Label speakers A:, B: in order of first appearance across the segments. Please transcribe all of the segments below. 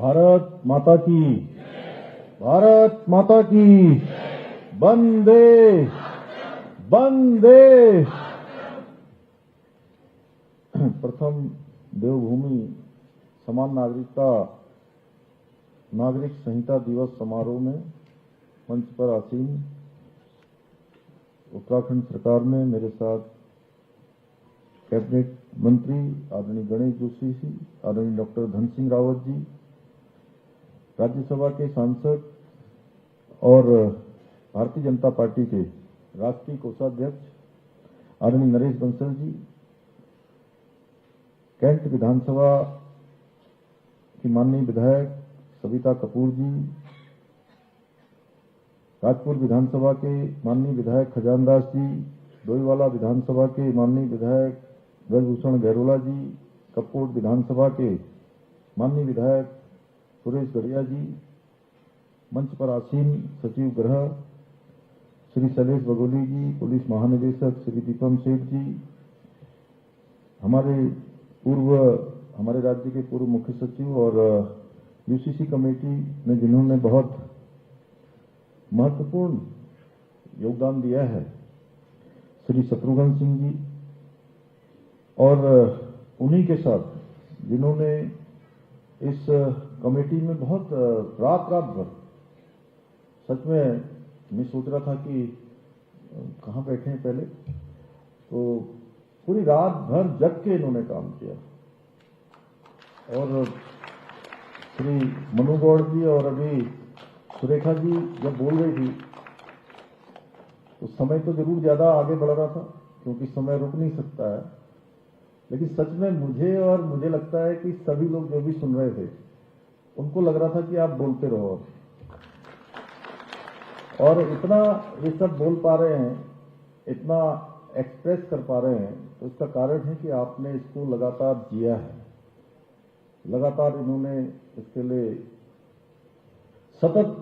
A: भारत माता की, भारत माता की, वंदे वंदे। प्रथम देवभूमि समान नागरिकता नागरिक संहिता दिवस समारोह में मंच पर आसीन उत्तराखंड सरकार में मेरे साथ कैबिनेट मंत्री आदरणीय गणेश जोशी जी, आदरणीय डॉक्टर धन सिंह रावत जी, राज्यसभा के सांसद और भारतीय जनता पार्टी के राष्ट्रीय कोषाध्यक्ष आदरणीय नरेश बंसल जी, कैंट विधानसभा की माननीय विधायक सविता कपूर जी, राजपुर विधानसभा के माननीय विधायक खजानदास जी, डोईवाला विधानसभा के माननीय विधायक ब्रजभूषण गहरोला जी, कपकोट विधानसभा के माननीय विधायक सुरेश गढ़िया जी, मंच पर आसीन सचिव गृह श्री शैलेश बगोली जी, पुलिस महानिदेशक श्री दीपम सेठ जी, हमारे राज्य के पूर्व मुख्य सचिव और यूसीसी कमेटी में जिन्होंने बहुत महत्वपूर्ण योगदान दिया है, श्री शत्रुघ्न सिंह जी, और उन्हीं के साथ जिन्होंने इस कमेटी में बहुत रात भर, सच में मैं सोच रहा था कि कहाँ बैठे हैं पहले, तो पूरी रात भर जग के इन्होंने काम किया। और श्री मनु गौड़ जी और अभी सुरेखा जी जब बोल रही थी तो समय तो जरूर ज्यादा आगे बढ़ रहा था क्योंकि समय रुक नहीं सकता है, लेकिन सच में मुझे लगता है कि सभी लोग जो भी सुन रहे थे उनको लग रहा था कि आप बोलते रहो, और इतना ये सब बोल पा रहे हैं, इतना एक्सप्रेस कर पा रहे हैं, तो इसका कारण है कि आपने इसको लगातार जिया है, लगातार इन्होंने इसके लिए सतत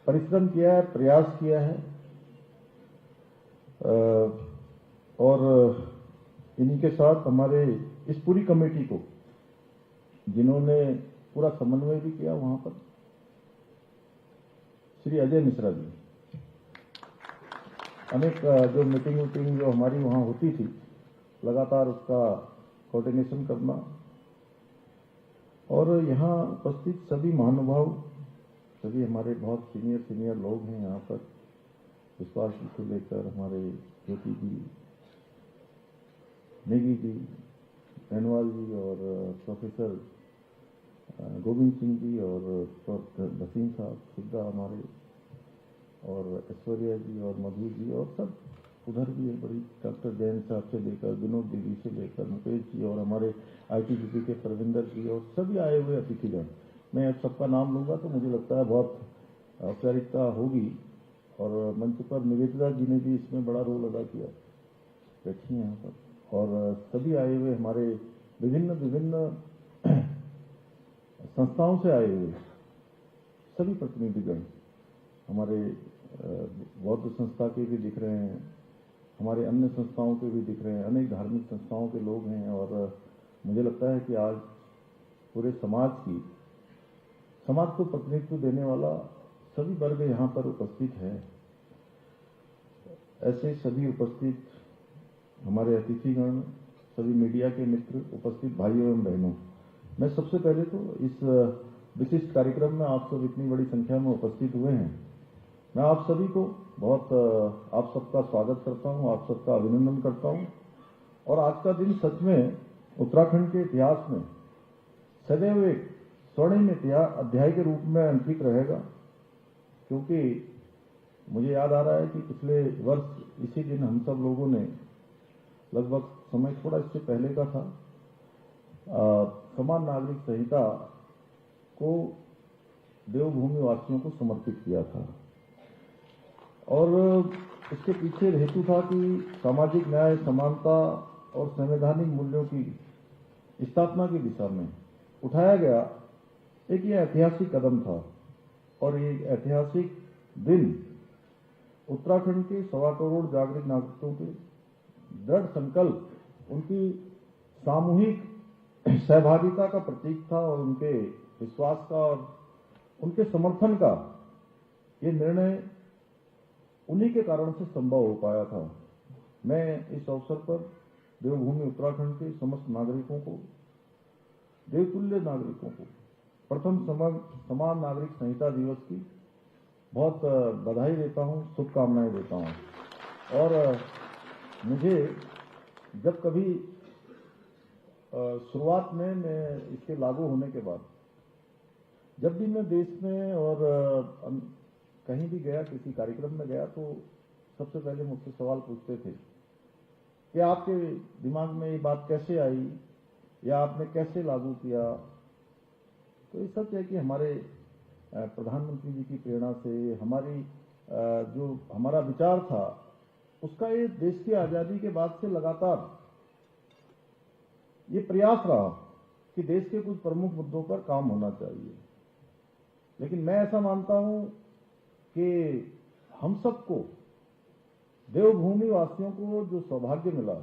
A: परिश्रम किया है, प्रयास किया है, और इन्हीं के साथ हमारे इस पूरी कमेटी को जिन्होंने पूरा समन्वय भी किया, वहां पर श्री अजय मिश्रा जी, अनेक जो मीटिंग जो हमारी वहां होती थी, लगातार उसका कोऑर्डिनेशन करना, और यहाँ उपस्थित सभी महानुभाव, सभी हमारे बहुत सीनियर लोग हैं यहाँ पर, विश्वास जी से लेकर हमारे ज्योति जी, नेगी जी, बैनवाल जी, और प्रोफेसर गोविंद सिंह जी, और भसीन साहब सिद्धा हमारे, और ऐश्वर्या जी और मधु जी, और सब उधर भी है बड़ी, डॉक्टर जैन साहब से लेकर विनोद दीदी से लेकर मुकेश जी, और हमारे आईटीबीपी के परविंदर जी, और सभी आए हुए अतिथिगण। मैं अब सबका नाम लूंगा तो मुझे लगता है बहुत औपचारिकता होगी, और मंच पर निवेदिता जी ने भी इसमें बड़ा रोल अदा किया, बैठी हैं यहाँ पर, और सभी आए हुए हमारे विभिन्न संस्थाओं से आए हुए सभी प्रतिनिधिगण, हमारे बौद्ध संस्था के भी दिख रहे हैं, हमारे अन्य संस्थाओं के भी दिख रहे हैं, अनेक धार्मिक संस्थाओं के लोग हैं, और मुझे लगता है कि आज पूरे समाज को प्रतिनिधित्व देने वाला सभी वर्ग यहाँ पर उपस्थित है। ऐसे सभी उपस्थित हमारे अतिथिगण, सभी मीडिया के मित्र, उपस्थित भाइयों एवं बहनों, मैं सबसे पहले तो इस विशिष्ट कार्यक्रम में आप सब इतनी बड़ी संख्या में उपस्थित हुए हैं, मैं आप सभी को आप सबका स्वागत करता हूं, आप सबका अभिनंदन करता हूं। और आज का दिन सच में उत्तराखंड के इतिहास में सदैव एक स्वर्णिम अध्याय के रूप में अंकित रहेगा, क्योंकि मुझे याद आ रहा है कि पिछले वर्ष इसी दिन हम सब लोगों ने, लगभग समय थोड़ा इससे पहले का था, समान नागरिक संहिता को देवभूमि वासियों को समर्पित किया था, और इसके पीछे हेतु था कि सामाजिक न्याय, समानता और संवैधानिक मूल्यों की स्थापना की दिशा में उठाया गया एक ये ऐतिहासिक कदम था। और ये ऐतिहासिक दिन उत्तराखंड के 1.25 करोड़ जागरूक नागरिकों के दृढ़ संकल्प, उनकी सामूहिक सहभागिता का प्रतीक था, और उनके विश्वास का और उनके समर्थन का ये निर्णय उन्हीं के कारण से संभव हो पाया था। मैं इस अवसर पर देवभूमि उत्तराखंड के समस्त नागरिकों को, देवतुल्य नागरिकों को प्रथम समान नागरिक संहिता दिवस की बहुत बधाई देता हूं, शुभकामनाएं देता हूं। और मुझे जब कभी शुरुआत में मैं इसके लागू होने के बाद जब भी मैं देश में और कहीं भी गया, किसी कार्यक्रम में गया, तो सबसे पहले मुझसे सवाल पूछते थे कि आपके दिमाग में ये बात कैसे आई या आपने कैसे लागू किया। तो ये सच है कि हमारे प्रधानमंत्री जी की प्रेरणा से जो हमारा विचार था उसका ये देश की आजादी के बाद से लगातार ये प्रयास रहा कि देश के कुछ प्रमुख मुद्दों पर काम होना चाहिए। लेकिन मैं ऐसा मानता हूं कि हम सबको, देवभूमि वासियों को जो सौभाग्य मिला,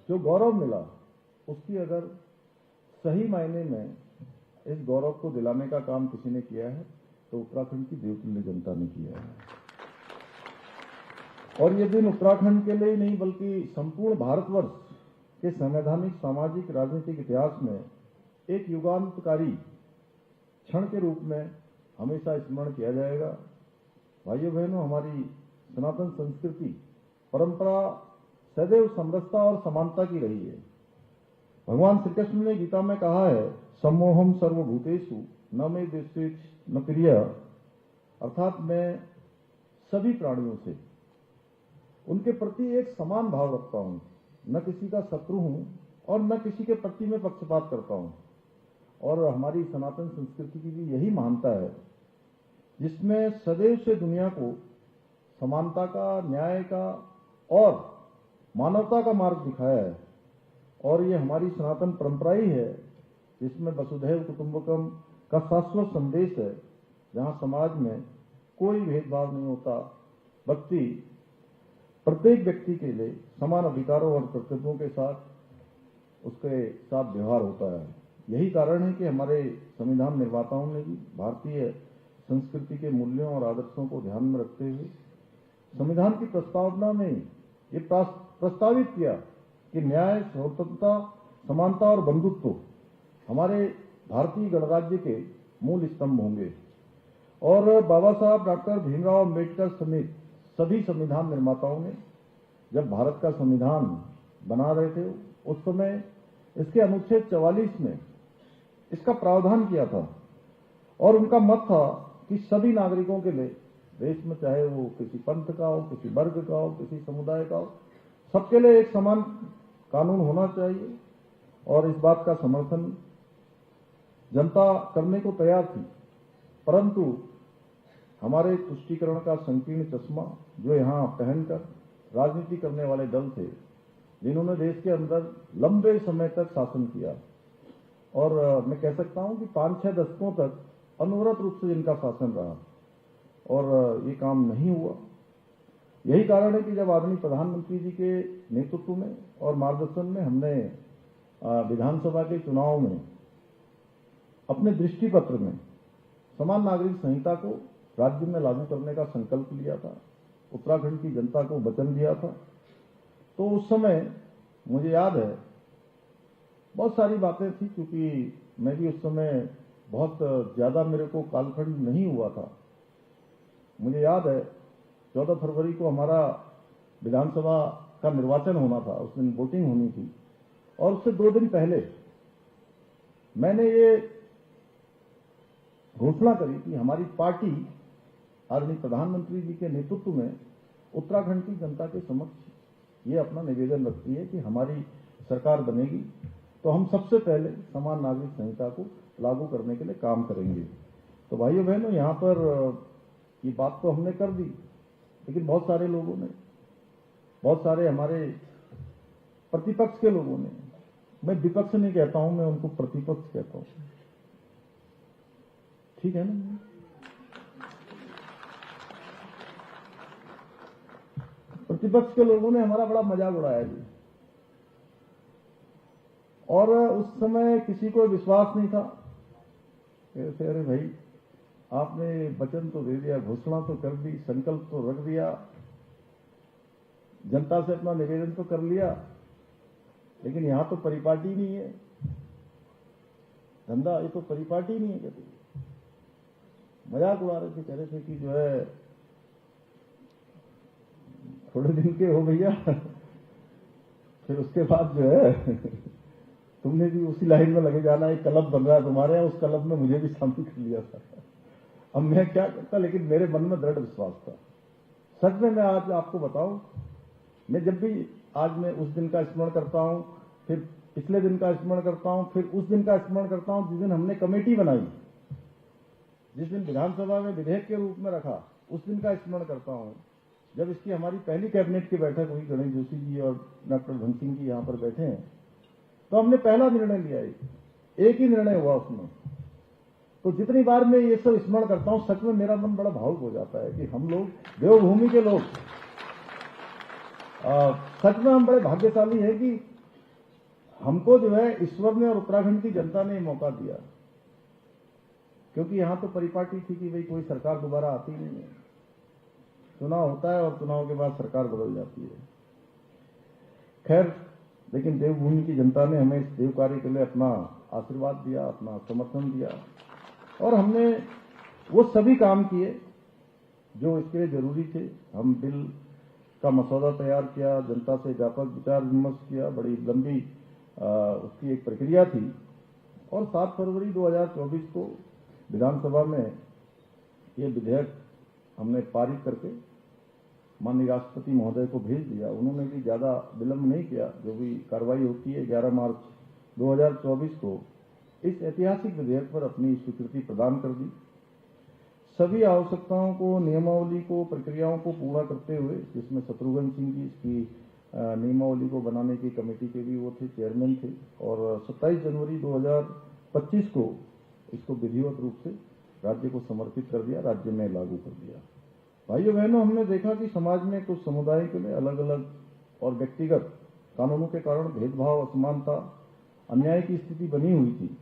A: जो गौरव मिला, उसकी अगर सही मायने में इस गौरव को दिलाने का काम किसी ने किया है तो उत्तराखंड की देवतुल्य जनता ने किया है। और ये दिन उत्तराखंड के लिए ही नहीं बल्कि संपूर्ण भारतवर्ष के संवैधानिक, सामाजिक, राजनीतिक इतिहास में एक युगांतकारी क्षण के रूप में हमेशा स्मरण किया जाएगा। भाइयों बहनों, हमारी सनातन संस्कृति, परंपरा सदैव समरसता और समानता की रही है। भगवान श्री कृष्ण ने गीता में कहा है, सम्मोहम सर्वभूतेषु न मे द्वेष्येत् न प्रिय, अर्थात मैं सभी प्राणियों से उनके प्रति एक समान भाव रखता हूं, न किसी का शत्रु हूं और न किसी के प्रति में पक्षपात करता हूं। और हमारी सनातन संस्कृति की भी यही महानता है, जिसमें सदैव से दुनिया को समानता का, न्याय का और मानवता का मार्ग दिखाया है। और ये हमारी सनातन परंपरा ही है जिसमें वसुधैव कुटुंबकम का शाश्वत संदेश है, जहां समाज में कोई भेदभाव नहीं होता, बल्कि प्रत्येक व्यक्ति के लिए समान अधिकारों और कर्तव्यों के साथ उसके साथ व्यवहार होता है। यही कारण है कि हमारे संविधान निर्माताओं ने भी भारतीय संस्कृति के मूल्यों और आदर्शों को ध्यान में रखते हुए संविधान की प्रस्तावना में ये प्रस्तावित किया कि न्याय, स्वतंत्रता, समानता और बंधुत्व हमारे भारतीय गणराज्य के मूल स्तंभ होंगे। और बाबा साहब डॉक्टर भीमराव अम्बेडकर समेत सभी संविधान निर्माताओं ने जब भारत का संविधान बना रहे थे उस समय इसके अनुच्छेद 44 में इसका प्रावधान किया था। और उनका मत था कि सभी नागरिकों के लिए देश में, चाहे वो किसी पंथ का हो, किसी वर्ग का हो, किसी समुदाय का हो, सबके लिए एक समान कानून होना चाहिए। और इस बात का समर्थन जनता करने को तैयार थी, परंतु हमारे तुष्टीकरण का संकीर्ण चश्मा जो यहां पहनकर राजनीति करने वाले दल थे, जिन्होंने देश के अंदर लंबे समय तक शासन किया, और मैं कह सकता हूं कि 5-6 दशकों तक अनवरत रूप से जिनका शासन रहा और ये काम नहीं हुआ। यही कारण है कि जब आदरणीय प्रधानमंत्री जी के नेतृत्व में और मार्गदर्शन में हमने विधानसभा के चुनाव में अपने दृष्टि पत्र में समान नागरिक संहिता को राज्य में लागू करने का संकल्प लिया था, उत्तराखंड की जनता को वचन दिया था, तो उस समय मुझे याद है बहुत सारी बातें थी, क्योंकि मैं भी उस समय बहुत ज्यादा मेरे को कालखंड नहीं हुआ था। मुझे याद है 14 फरवरी को हमारा विधानसभा का निर्वाचन होना था, उस दिन वोटिंग होनी थी, और उससे 2 दिन पहले मैंने ये घोषणा करी कि हमारी पार्टी आदरणीय प्रधानमंत्री जी के नेतृत्व में उत्तराखंड की जनता के समक्ष ये अपना निवेदन रखती है कि हमारी सरकार बनेगी तो हम सबसे पहले समान नागरिक संहिता को लागू करने के लिए काम करेंगे। तो भाइयों बहनों, यहाँ पर ये बात तो हमने कर दी, लेकिन बहुत सारे लोगों ने, बहुत सारे हमारे प्रतिपक्ष के लोगों ने, मैं विपक्ष नहीं कहता हूं, मैं उनको प्रतिपक्ष कहता हूं, ठीक है ना, प्रतिपक्ष के लोगों ने हमारा बड़ा मजाक उड़ाया जी। और उस समय किसी को विश्वास नहीं था ऐसे अरे भाई, आपने वचन तो दे दिया, घोषणा तो कर दी, संकल्प तो रख दिया, जनता से अपना निवेदन तो कर लिया, लेकिन यहां तो परिपाटी नहीं है धंधा, ये तो परिपाटी नहीं है। कहते मजाक उड़ा रहे थे, कह रहे थे कि जो है थोड़े दिन के हो भैया, फिर उसके बाद जो है तुमने भी उसी लाइन में लगे जाना, एक क्लब बन रहा है तुम्हारे यहाँ, उस क्लब में मुझे भी शामिल कर लिया था। अब मैं क्या करता, लेकिन मेरे मन में दृढ़ विश्वास था। सच में मैं आज आपको बताऊं, मैं जब भी आज मैं उस दिन का स्मरण करता हूं, फिर पिछले दिन का स्मरण करता हूं, फिर उस दिन का स्मरण करता हूं जिस दिन हमने कमेटी बनाई, जिस दिन विधानसभा में विधेयक के रूप में रखा, उस दिन का स्मरण करता हूं। जब इसकी हमारी पहली कैबिनेट की बैठक हुई, गणेश जोशी जी और डॉक्टर धन सिंह जी यहां पर बैठे हैं, तो हमने पहला निर्णय लिया, एक ही निर्णय हुआ उसमें। तो जितनी बार मैं ये सब स्मरण करता हूं, सच में मेरा मन बड़ा भावुक हो जाता है कि हम लोग देवभूमि के लोग, सच में हम बड़े भाग्यशाली हैं कि हमको जो है ईश्वर ने और उत्तराखंड की जनता ने मौका दिया, क्योंकि यहां तो परिपाटी थी कि भाई कोई सरकार दोबारा आती नहीं है, चुनाव होता है और चुनाव के बाद सरकार बदल जाती है। खैर, लेकिन देवभूमि की जनता ने हमें इस देव कार्य के लिए अपना आशीर्वाद दिया, अपना समर्थन दिया, और हमने वो सभी काम किए जो इसके लिए जरूरी थे। हम बिल का मसौदा तैयार किया, जनता से व्यापक विचार विमर्श किया, बड़ी लंबी उसकी एक प्रक्रिया थी, और 7 फरवरी 2024 को विधानसभा में ये विधेयक हमने पारित करके माननीय राष्ट्रपति महोदय को भेज दिया। उन्होंने भी ज्यादा विलंब नहीं किया, जो भी कार्रवाई होती है 11 मार्च 2024 को इस ऐतिहासिक विधेयक पर अपनी स्वीकृति प्रदान कर दी। सभी आवश्यकताओं को, नियमावली को, प्रक्रियाओं को पूरा करते हुए, जिसमें शत्रुघ्न सिंह जी इसकी नियमावली को बनाने की कमेटी के भी वो थे, चेयरमैन थे, और 27 जनवरी 2025 को इसको विधिवत रूप से राज्य को समर्पित कर दिया, राज्य में लागू कर दिया। भाइयों बहनों, हमने देखा कि समाज में कुछ समुदाय के लिए अलग अलग और व्यक्तिगत कानूनों के कारण भेदभाव, असमानता, अन्याय की स्थिति बनी हुई थी,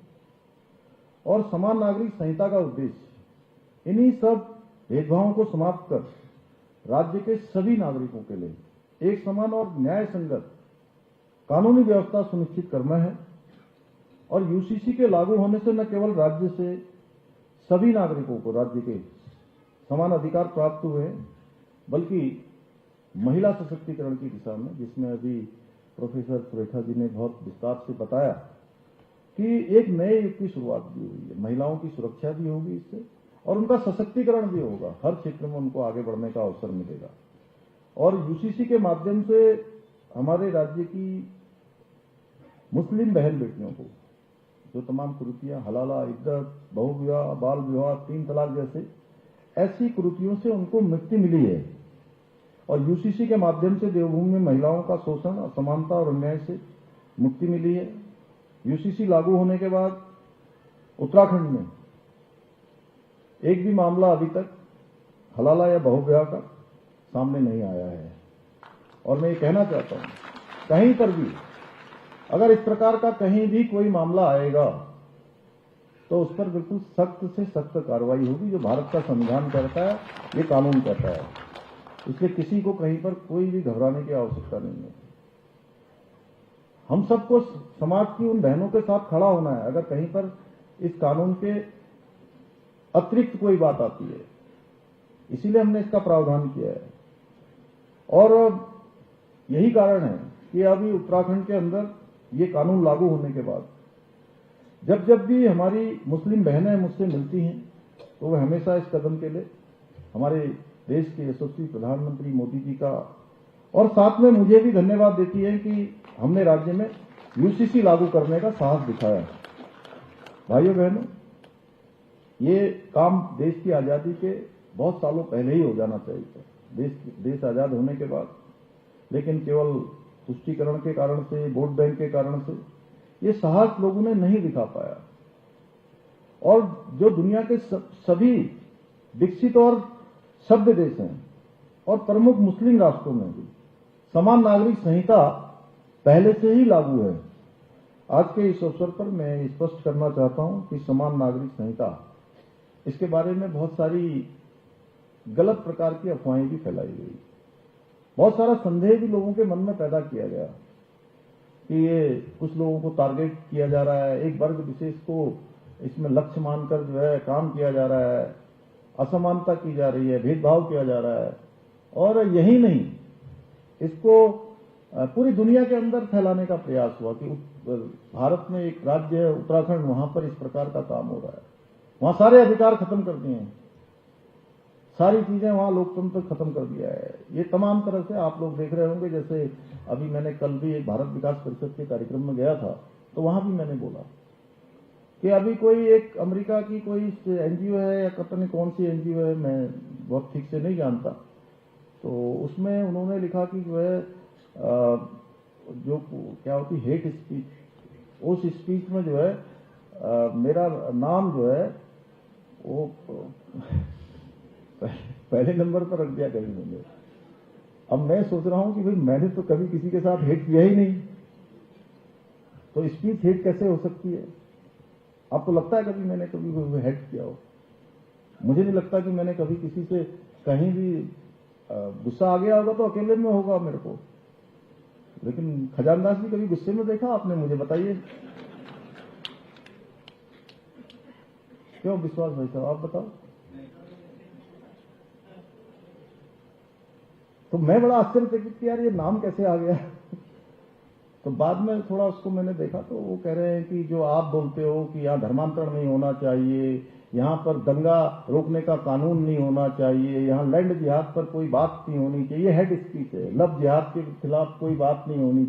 A: और समान नागरिक संहिता का उद्देश्य इन्हीं सब भेदभावों को समाप्त कर राज्य के सभी नागरिकों के लिए एक समान और न्याय संगत कानूनी व्यवस्था सुनिश्चित करना है। और यूसीसी के लागू होने से न केवल राज्य से सभी नागरिकों को राज्य के समान अधिकार प्राप्त हुए, बल्कि महिला सशक्तिकरण की दिशा में, जिसमें अभी प्रोफेसर सुरेखा जी ने बहुत विस्तार से बताया कि एक नए युग की शुरुआत भी हुई है। महिलाओं की सुरक्षा भी होगी इससे, और उनका सशक्तिकरण भी होगा, हर क्षेत्र में उनको आगे बढ़ने का अवसर मिलेगा। और यूसीसी के माध्यम से हमारे राज्य की मुस्लिम बहन बेटियों को जो तमाम कुरीतियां, हलाला, इद्दत, बहुविवाह, बाल विवाह, 3 तलाक जैसे ऐसी कुरीतियों से उनको मुक्ति मिली है। और यूसीसी के माध्यम से देवभूमि में महिलाओं का शोषण, असमानता और अन्याय से मुक्ति मिली है। यूसीसी लागू होने के बाद उत्तराखंड में एक भी मामला अभी तक हलाला या बहुविवाह का सामने नहीं आया है। और मैं ये कहना चाहता हूं, कहीं पर भी अगर इस प्रकार का कहीं भी कोई मामला आएगा तो उस पर बिल्कुल सख्त से सख्त कार्रवाई होगी, जो भारत का संविधान कहता है, ये कानून कहता है। इसलिए किसी को कहीं पर कोई भी घबराने की आवश्यकता नहीं है। हम सबको समाज की उन बहनों के साथ खड़ा होना है अगर कहीं पर इस कानून के अतिरिक्त कोई बात आती है। इसीलिए हमने इसका प्रावधान किया है, और यही कारण है कि अभी उत्तराखंड के अंदर ये कानून लागू होने के बाद जब जब भी हमारी मुस्लिम बहनें मुझसे मिलती हैं, तो वह हमेशा इस कदम के लिए हमारे देश के यशस्वी प्रधानमंत्री मोदी जी का, और साथ में मुझे भी धन्यवाद देती है कि हमने राज्य में यूसीसी लागू करने का साहस दिखाया। भाइयों बहनों, ये काम देश की आजादी के बहुत सालों पहले ही हो जाना चाहिए था, देश आजाद होने के बाद, लेकिन केवल तुष्टीकरण के कारण से, वोट बैंक के कारण से ये साहस लोगों ने नहीं दिखा पाया। और जो दुनिया के सभी विकसित और सभ्य देश हैं और प्रमुख मुस्लिम राष्ट्रों में भी समान नागरिक संहिता पहले से ही लागू है। आज के इस अवसर पर मैं स्पष्ट करना चाहता हूं कि समान नागरिक संहिता, इसके बारे में बहुत सारी गलत प्रकार की अफवाहें भी फैलाई गई। बहुत सारा संदेह भी लोगों के मन में पैदा किया गया कि ये कुछ लोगों को टारगेट किया जा रहा है, एक वर्ग विशेष को इसमें लक्ष्य मानकर जो है काम किया जा रहा है, असमानता की जा रही है, भेदभाव किया जा रहा है। और यही नहीं, इसको पूरी दुनिया के अंदर फैलाने का प्रयास हुआ कि भारत में एक राज्य है उत्तराखंड, वहां पर इस प्रकार का काम हो रहा है, वहां सारे अधिकार खत्म कर दिए हैं, सारी चीजें वहां लोकतंत्र खत्म कर दिया है। ये तमाम तरह से आप लोग देख रहे होंगे। जैसे अभी मैंने कल भी एक भारत विकास परिषद के कार्यक्रम में गया था, तो वहां भी मैंने बोला कि अभी कोई एक अमेरिका की कोई एनजीओ है या पता नहीं कौन सी एनजीओ है, मैं बहुत ठीक से नहीं जानता, तो उसमें उन्होंने लिखा कि जो है जो क्या होती हेट स्पीच, उस स्पीच में जो है मेरा नाम जो है वो पहले नंबर पर रख दिया कहीं उन्होंने। अब मैं सोच रहा हूं कि भाई मैंने तो कभी किसी के साथ हेट किया ही नहीं, तो स्पीच हेट कैसे हो सकती है? आपको लगता है कभी मैंने कभी हेट किया हो? मुझे नहीं लगता कि मैंने कभी किसी से कहीं भी गुस्सा आ गया होगा तो अकेले में होगा मेरे को, लेकिन खजानदास जी कभी गुस्से में देखा आपने? मुझे बताइए। क्यों विश्वास भाई साहब, आप बताओ। तो मैं बड़ा आश्चर्यचकित कि यार ये नाम कैसे आ गया। तो बाद में थोड़ा उसको मैंने देखा तो वो कह रहे हैं कि जो आप बोलते हो कि यहाँ धर्मांतरण नहीं होना चाहिए, यहाँ पर दंगा रोकने का कानून नहीं होना चाहिए, यहाँ लैंड जिहाद पर कोई बात नहीं होनी चाहिए, हेड स्पीच है, लव जिहाद के खिलाफ कोई बात नहीं होनी